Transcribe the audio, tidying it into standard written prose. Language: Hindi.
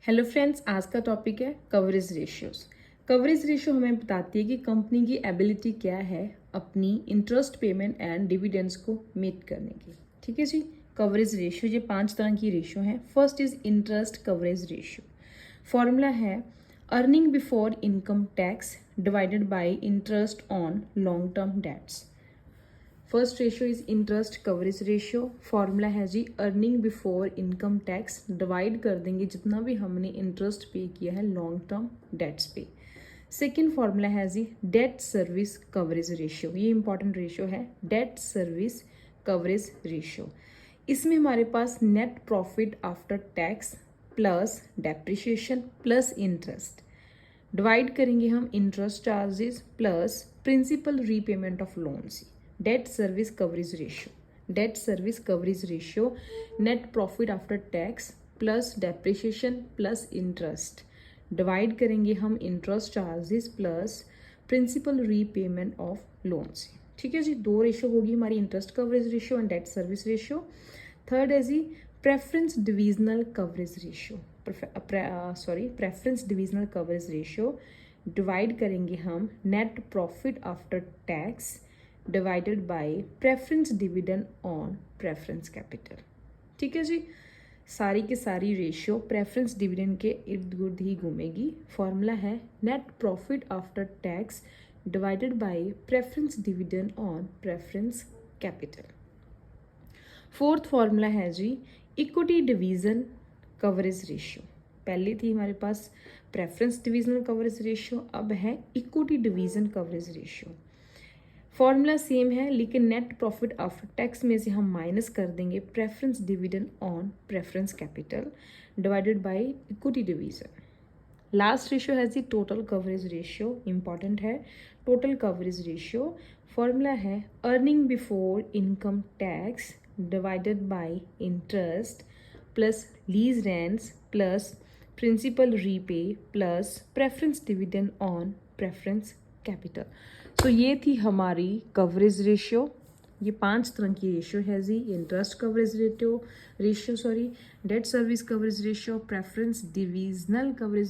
हेलो फ्रेंड्स, आज का टॉपिक है कवरेज रेशियोज। कवरेज रेशियो हमें बताती है कि कंपनी की एबिलिटी क्या है अपनी इंटरेस्ट पेमेंट एंड डिविडेंड्स को मीट करने की। ठीक है जी। कवरेज रेशियो ये 5 तरह की रेशियो हैं। First is interest coverage ratio. Formula है earning before income tax divided by interest on long term debts. First ratio is interest coverage ratio. Formula है जी earning before income tax divide कर देंगे जितना भी हमने इंटरेस्ट पे किया है लॉन्ग टर्म डेट्स पे। सेकेंड फॉर्मूला है जी डेट सर्विस कवरेज रेशियो। ये इंपॉर्टेंट रेशियो है, डेट सर्विस कवरेज रेशियो। इसमें हमारे पास net profit after tax plus depreciation plus interest divide करेंगे हम interest charges plus principal repayment of loans. Debt service coverage ratio, debt service coverage ratio net profit after tax plus depreciation plus interest divide करेंगे हम interest charges plus principal repayment of loans. ठीक है जी। 2 रेशियो होगी हमारी interest coverage ratio and debt service ratio. Third है जी preference dividend coverage ratio. Preference dividend coverage ratio divide करेंगे हम net profit after tax divided bye preference dividend on preference capital. ठीक है जी। सारी की सारी रेशियो प्रेफरेंस डिविडेंड के इर्द गिर्द ही घूमेगी। फॉर्मूला है net profit after tax divided bye preference dividend on preference capital. Fourth formula है जी इक्विटी डिवीजन कवरेज रेशियो। पहले थी हमारे पास प्रेफरेंस डिविजनल कवरेज रेशियो, अब है equity division coverage ratio. Formula same है लेकिन नेट प्रॉफिट आफ्टर टैक्स में से हम माइनस कर देंगे preference dividend on preference capital divided by equity division. Last ratio है जी टोटल कवरेज रेशियो। इंपॉर्टेंट है टोटल कवरेज रेशियो। फॉर्मूला है earning before income tax divided by interest plus lease rents plus principal repay plus preference dividend on preference capital. तो ये थी हमारी कवरेज रेशियो। ये 5 तरह की रेशियो है जी interest coverage ratio, debt service coverage ratio, preference dividend coverage